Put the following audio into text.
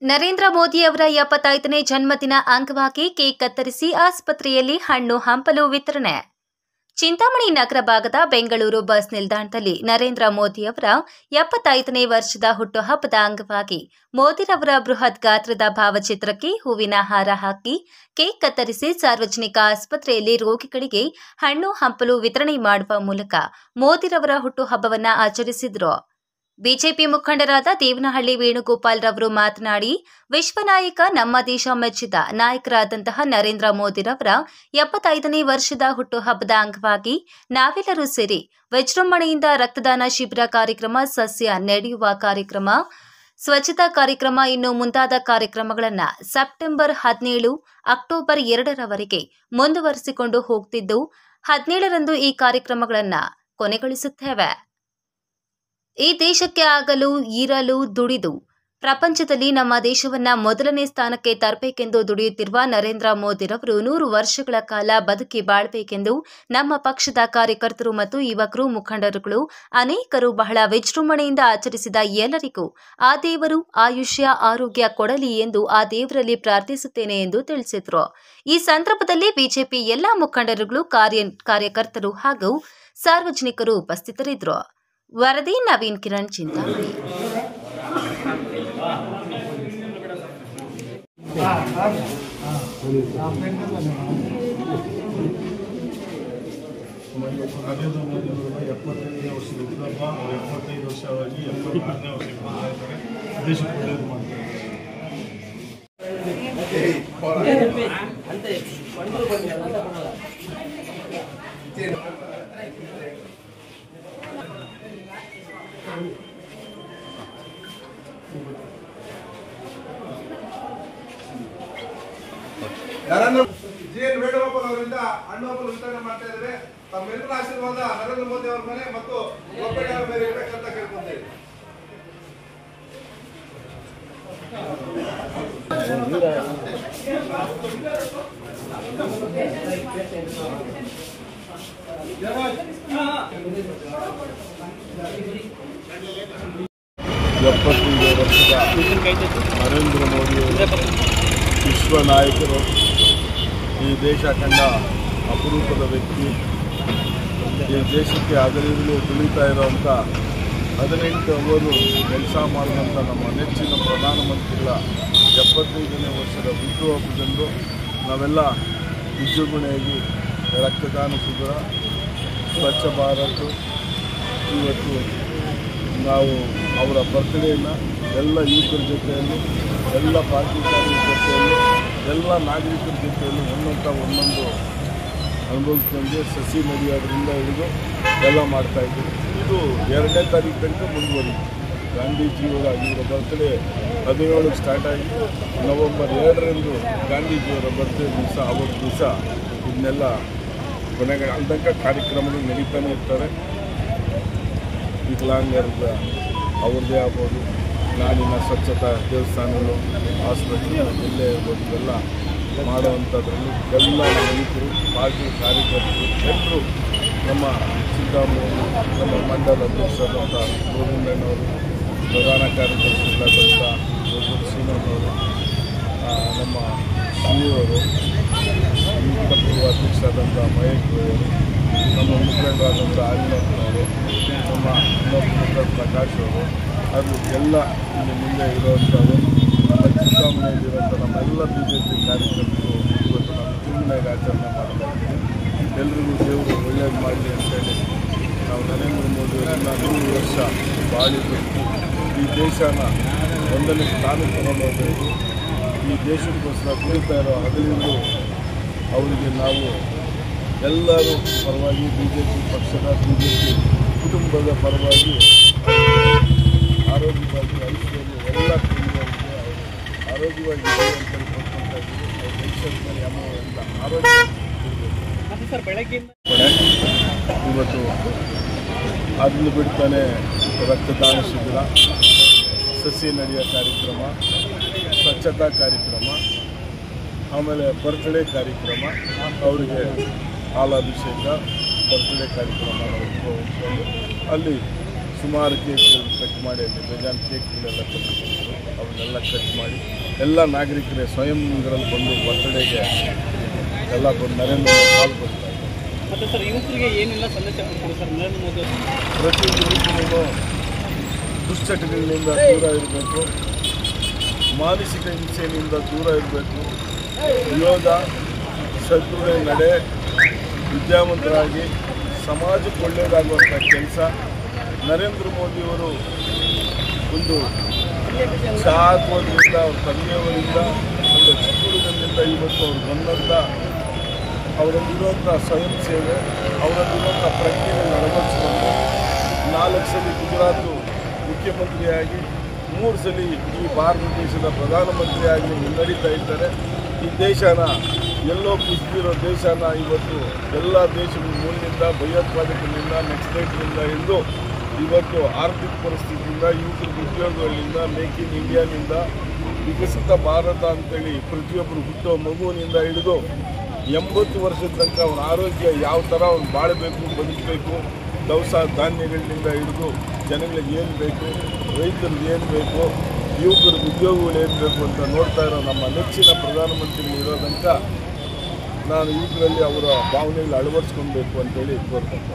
ನರೇಂದ್ರ ಮೋದಿ ಅವರ 75ನೇ ಜನ್ಮದಿನ ಅಂಗವಾಗಿ ಕೇಕ್ ಕತ್ತರಿಸಿ ಆಸ್ಪತ್ರೆಯಲ್ಲಿ ಹಣ್ಣು ಹಂಪಲು ವಿತರಣೆ. ಚಿಂತಾಮಣಿ ನಗರ ಭಾಗದ ಬೆಂಗಳೂರು ಬಸ್ ನಿಲ್ದಾಣದಲ್ಲಿ ನರೇಂದ್ರ ಮೋದಿ ಅವರ 75ನೇ ವರ್ಷದ ಹುಟ್ಟುಹಬ್ಬದ ಅಂಗವಾಗಿ ಮೋದಿರವರ ಬೃಹತ್ ಗಾತ್ರದ ಭಾವಚಿತ್ರಕ್ಕೆ ಹೂವಿನ ಹಾರ ಹಾಕಿ ಕೇಕ್ ಕತ್ತರಿಸಿ ಸಾರ್ವಜನಿಕ ಆಸ್ಪತ್ರೆಯಲ್ಲಿ ರೋಗಿಗಳಿಗೆ ಹಣ್ಣು ಹಂಪಲು ವಿತರಣೆ ಮಾಡುವ ಮೂಲಕ ಮೋದಿರವರ ಹುಟ್ಟುಹಬ್ಬವನ್ನು ಆಚರಿಸಿದರು. ಬಿಜೆಪಿ ಮುಖಂಡರಾದ ದೇವನಹಳ್ಳಿ ವೇಣುಗೋಪಾಲ್ ರವರು ಮಾತನಾಡಿ, ವಿಶ್ವನಾಯಕ ನಮ್ಮ ದೇಶ ಮೆಚ್ಚಿದ ನಾಯಕರಾದಂತಹ ನರೇಂದ್ರ ಮೋದಿರವರ 75ನೇ ವರ್ಷದ ಹುಟ್ಟುಹಬ್ಬದ ಅಂಗವಾಗಿ ನಾವೆಲ್ಲರೂ ಸೇರಿ ವಿಜೃಂಭಣೆಯಿಂದ ರಕ್ತದಾನ ಶಿಬಿರ ಕಾರ್ಯಕ್ರಮ, ಸಸ್ಯ ನೆಡೆಯುವ ಕಾರ್ಯಕ್ರಮ, ಸ್ವಚ್ಛತಾ ಕಾರ್ಯಕ್ರಮ ಇನ್ನು ಮುಂತಾದ ಕಾರ್ಯಕ್ರಮಗಳನ್ನು ಸೆಪ್ಟೆಂಬರ್ 17, ಅಕ್ಟೋಬರ್ 2ರವರೆಗೆ ಮುಂದುವರಿಸಿಕೊಂಡು ಹೋಗುತ್ತಿದ್ದು 17ರಂದು ಈ ಕಾರ್ಯಕ್ರಮಗಳನ್ನು ಕೊನೆಗೊಳಿಸುತ್ತೇವೆ. ಈ ದೇಶಕ್ಕೆ ಆಗಲು ಇರಲು ದುಡಿದು ಪ್ರಪಂಚದಲ್ಲಿ ನಮ್ಮ ದೇಶವನ್ನ ಮೊದಲನೇ ಸ್ಥಾನಕ್ಕೆ ತರಬೇಕೆಂದು ದುಡಿಯುತ್ತಿರುವ ನರೇಂದ್ರ ಮೋದಿರವರು 100 ವರ್ಷಗಳ ಕಾಲ ಬದುಕಿ ಬಾಳಬೇಕೆಂದು ನಮ್ಮ ಪಕ್ಷದ ಕಾರ್ಯಕರ್ತರು ಮತ್ತು ಯುವಕರು, ಮುಖಂಡರುಗಳು ಅನೇಕರು ಬಹಳ ವಿಜೃಂಭಣೆಯಿಂದ ಆಚರಿಸಿದ ಎಲ್ಲರಿಗೂ ಆ ದೇವರು ಆಯುಷ್ಯ, ಆರೋಗ್ಯ ಕೊಡಲಿ ಎಂದು ಆ ದೇವರಲ್ಲಿ ಪ್ರಾರ್ಥಿಸುತ್ತೇನೆ ಎಂದು ತಿಳಿಸಿದರು. ಈ ಸಂದರ್ಭದಲ್ಲಿ ಬಿಜೆಪಿ ಎಲ್ಲಾ ಮುಖಂಡರುಗಳು, ಕಾರ್ಯಕರ್ತರು ಹಾಗೂ ಸಾರ್ವಜನಿಕರು ಉಪಸ್ಥಿತರಿದ್ದರು. ವರದಿ ನವೀನ್ ಕಿರಣ್, ಚಿಂತಾಮಣಿ. ನರೇಂದ್ರ ಮೋದಿ ಅವರ 75ನೇ ವರ್ಷದ ಹುಟ್ಟುಹಬ್ಬ, 75 ವರ್ಷವಾಗಿ 76ನೇ ವರ್ಷಕ್ಕೆ ಬರ್ತಾ ಇದ್ದಾರೆ. ದೇಶಕ್ಕೆ ಒಳ್ಳೆಯದು ಮಾಡ್ತಾರೆ. ವೇಣುಗೋಪಾಲ್ ಅವರಿಂದ ಹಣ್ಣು ಹಂಪಲು ವಿತರಣೆ ಮಾಡ್ತಾ ಇದ್ದಾರೆ. ತಮ್ಮೆಲ್ಲರ ಆಶೀರ್ವಾದ ನರೇಂದ್ರ ಮೋದಿ ಅವರ ಮೇಲೆ ಮತ್ತು ಒಬ್ಬರ ಮೇಲೆ ಇರಬೇಕಂತ ಕೇಳ್ಕೊಂತೀವಿ. ನರೇಂದ್ರ ಮೋದಿ ವಿಶ್ವ ನಾಯಕರು, ಈ ದೇಶ ಕಂಡ ಅಪರೂಪದ ವ್ಯಕ್ತಿ. ಈ ದೇಶಕ್ಕೆ ಹಗಲಿರುಳು ದುಡಿತಾ ಇರುವಂಥ 18 ಅವರು ಕೆಲಸ ಮಾಡಿದಂಥ ನಮ್ಮ ನೆಚ್ಚಿನ ಪ್ರಧಾನಮಂತ್ರಿಗಳ 75ನೇ ವರ್ಷದ ಹುಟ್ಟುಹಬ್ಬದಂದು ನಾವೆಲ್ಲ ವಿಜೃಂಭಣೆಯಾಗಿ ರಕ್ತದಾನ ಶಿಬಿರ, ಸ್ವಚ್ಛ ಭಾರತ್, ಇವತ್ತು ನಾವು ಅವರ ಬರ್ತ್ಡೇನ ಎಲ್ಲ ಯುವಕರ ಜೊತೆಯಲ್ಲಿ, ಎಲ್ಲ ಪಾರ್ಟಿ ಜೊತೆಯಲ್ಲಿ, ಎಲ್ಲ ನಾಗರಿಕರ ಜೊತೆಯಲ್ಲಿ ಒಂದೊಂದು ಅನುಭವಿಸ್ದಂಗೆ ಸಸಿ ನಡೆಯೋದ್ರಿಂದ ಹಿಡಿದು ಎಲ್ಲ ಮಾಡ್ತಾಯಿದ್ದೀವಿ. ಇದು 2ನೇ ತಾರೀಕು ತನಕ ಮುಂದುವರಿತು. ಗಾಂಧೀಜಿಯವರ ಇವರ ಬರ್ತ್ಡೇ 17ಕ್ಕೆ ಸ್ಟಾರ್ಟ್ ಆಗಿ ನವೆಂಬರ್ 2ರಂದು ಗಾಂಧೀಜಿಯವರ ಬರ್ತ್ಡೇ ದಿವಸ, ಅವತ್ತು ದಿವಸ ಇದನ್ನೆಲ್ಲ ಕೊನೆಗೆ ತನಕ ಕಾರ್ಯಕ್ರಮಗಳು ನಡೀತಾನೆ ಇರ್ತಾರೆ. ವಿಕಲಾಂಗರದ ಅವ್ರದ್ದೇ ಆಗ್ಬೋದು, ನಾಡಿನ ಸ್ವಚ್ಛತಾ ದೇವಸ್ಥಾನಗಳು, ಆಸ್ಪತ್ರೆ ಎಲ್ಲೇ ಇರ್ಬೋದು, ಇವೆಲ್ಲ ಮಾಡುವಂಥದ್ರಲ್ಲಿ ಎಲ್ಲ ರೈತರು, ಪಾರ್ಟಿ ಕಾರ್ಯಕರ್ತರು ಎಲ್ಲರೂ, ನಮ್ಮ ಚಿಂತಾಮಣಿ ನಮ್ಮ ಮಂಡಲ ಅಧ್ಯಕ್ಷರಾದಂಥ ಗೋವಿಂದಣ್ಣವರು, ಪ್ರಧಾನ ಕಾರ್ಯದರ್ಶಿಗಳಾದಂಥ ಶ್ರೀನವರು, ನಮ್ಮ ಶಿವರು, ಪೂರ್ವ ಅಧ್ಯಕ್ಷರಾದಂಥ ಮಹೇಶ್ ಅವರು, ನಮ್ಮ ಮುಖಂಡರಾದಂಥ ಆಂಜನೇಯನವರು, ನಮ್ಮ ಇನ್ನೊಬ್ಬ ಪ್ರಕಾಶ್ ಅವರು, ಅದು ಎಲ್ಲ ಇಲ್ಲಿ ಮುಂದೆ ಇರುವಂಥದ್ದು. ನಮ್ಮ ಚಿಂತಾಮಣಿಯಲ್ಲಿರುವಂಥ ನಮ್ಮೆಲ್ಲ BJP ಕಾರ್ಯಕರ್ತರು ಇವತ್ತು ನಾವು ವಿಜೃಂಭಣೆಗೆ ಆಚರಣೆ ಮಾಡ್ತಾ ಇದ್ದೀವಿ. ಎಲ್ರಿಗೂ ದೇವರು ಒಳ್ಳೆಯದು ಮಾಡಲಿ ಅಂತೇಳಿ ನಾವು ನರೇಂದ್ರ ಮೋದಿ ಅವರನ್ನ 100 ವರ್ಷ ಬಾಳಿದ್ದು ಈ ದೇಶನ ಒಂದನೇ ಸ್ಥಾನಕ್ಕೆ ತಗೊಂಡೋಗಬೇಕು. ಈ ದೇಶಕ್ಕೋಸ್ಕರ ದುಡಿತಾ ಇರೋ ಹಗಲಿಂದು ಅವರಿಗೆ ನಾವು ಎಲ್ಲರೂ ಪರವಾಗಿ, BJP ಪಕ್ಷದ, BJP ಕುಟುಂಬದ ಪರವಾಗಿ ಆರೋಗ್ಯವಾಗಿ, ಐಶ್ವರ್ಯ ಎಲ್ಲ ಕುಟುಂಬಕ್ಕೆ ಅವರು ಆರೋಗ್ಯವಾಗಿ ಅಂತ ಕೊಡ್ಕೊಳ್ತಾ ಇದ್ದೀವಿ. ಅವ್ರ ದೇಶದ ಮೇಲೆ ಎಲ್ಲ ಆರೋಗ್ಯ ಇವತ್ತು ಅದನ್ನು ಬಿಡ್ತಾನೆ ರಕ್ತದಾನ ಶಿಬಿರ, ಸಸಿ ನಡೆಯೋ ಕಾರ್ಯಕ್ರಮ, ಸ್ವಚ್ಛತಾ ಕಾರ್ಯಕ್ರಮ, ಆಮೇಲೆ ಬರ್ತ್ಡೇ ಕಾರ್ಯಕ್ರಮ, ಅವರಿಗೆ ಹಾಲಾಭಿಷೇಕ, ಬರ್ತ್ಡೇ ಕಾರ್ಯಕ್ರಮ ಇಟ್ಕೊಂಡು ಅಲ್ಲಿ ಸುಮಾರು ಕೇಕ್ಗಳನ್ನು ಕಟ್ ಮಾಡಿ ಅಲ್ಲಿ ಬೇಜಾನ್ ಕೇಕ್ಗಳೆಲ್ಲ ತಂದುಕೊಟ್ಟರು. ಅವನ್ನೆಲ್ಲ ಕಟ್ ಮಾಡಿ ಎಲ್ಲ ನಾಗರಿಕರೇ ಸ್ವಯಂ ಇದರಲ್ಲಿ ಬಂದು ಬರ್ತ್ಡೇಗೆ ಎಲ್ಲ ಬಂದು ನರೇಂದ್ರ ಮೋದಿ ಪಾಲ್ಗೊಳ್ತಾರೆ. ಮತ್ತು ಸರ್ ಯುವಕರಿಗೆ ಏನೆಲ್ಲ ಸಂದೇಶ ಕೊಡ್ತಾರೆ ಸರ್ ನರೇಂದ್ರ ಮೋದಿ ಅವರು? ಪ್ರತಿ ಯುವಕರಿಗೂ ದುಶ್ಚಟಗಳಿಂದ ದೂರ ಇರಬೇಕು, ಮಾನಸಿಕ ಹಿಂಸೆಯಿಂದ ದೂರ ಇರಬೇಕು, ಯೋಗ ಸದೃಢ ನಡೆ, ವಿದ್ಯಾವಂತರಾಗಿ ಸಮಾಜಕ್ಕೆ ಒಳ್ಳೆಯದಾಗುವಂಥ ಕೆಲಸ. ನರೇಂದ್ರ ಮೋದಿಯವರು ಒಂದು ಚಹಾ ಹಾಕೋದ್ರಿಂದ ಅವ್ರ ತಂದೆಯವರಿಂದ ಒಂದು ಚಿಕ್ಕ ಹುಡುಗನಿಂದ ಇವತ್ತು ಅವ್ರು ಬಂದಂಥ ಅವರಲ್ಲಿರುವಂಥ ಸ್ವಯಂ ಸೇವೆ, ಅವರಲ್ಲಿರುವಂಥ ಪ್ರಜ್ಞೆಯನ್ನು ಅಳವಡಿಸಿಕೊಂಡು 4 ಸಲ ಗುಜರಾತು ಮುಖ್ಯಮಂತ್ರಿಯಾಗಿ 3 ಸಲ ಈ ಭಾರತ ದೇಶದ ಪ್ರಧಾನಮಂತ್ರಿಯಾಗಿ ಮುನ್ನಡೀತಾ ಇದ್ದಾರೆ. ಈ ದೇಶನ ಎಲ್ಲೋ ಕುಸಿದಿರೋ ದೇಶನ ಇವತ್ತು ಎಲ್ಲ ದೇಶಗಳ ಮೂಲದಿಂದ ಭಯೋತ್ಪಾದಕರಿಂದ ನಕ್ಸಲೈಟ್ನಿಂದ ಹಿಡಿದು ಇವತ್ತು ಆರ್ಥಿಕ ಪರಿಸ್ಥಿತಿಯಿಂದ ಯುವಕರಿಗೆ ಉದ್ಯೋಗಗಳಿಂದ ಮೇಕ್ ಇನ್ ಇಂಡಿಯಾನಿಂದ ವಿಕಸಿತ ಭಾರತ ಅಂತೇಳಿ ಪ್ರತಿಯೊಬ್ಬರು ಹುಟ್ಟೋ ಮಗುವಿನಿಂದ ಹಿಡಿದು 80 ವರ್ಷದ ತನಕ ಅವನ ಆರೋಗ್ಯ ಯಾವ ಥರ ಅವ್ನು ಬಾಳಬೇಕು, ಬದುಕಬೇಕು, ದವಸ ಧಾನ್ಯಗಳಿಂದ ಹಿಡಿದು ಜನಗಳಿಗೆ ಏನು ಬೇಕು, ರೈತರಿಗೆ ಏನು ಬೇಕು, ಯುವಕರಿಗೆ ಉದ್ಯೋಗಗಳು ಏನು ಬೇಕು ಅಂತ ನೋಡ್ತಾ ಇರೋ ನಮ್ಮ ನೆಚ್ಚಿನ ಪ್ರಧಾನಮಂತ್ರಿಗಳು ಇರೋ ತನಕ ನಾನು ಯುವಕರಲ್ಲಿ ಅವರ ಭಾವನೆಗಳು ಅಳವಡಿಸ್ಕೊಳ್ಬೇಕು ಅಂತೇಳಿ ಕೋರ್ಬೇಕು.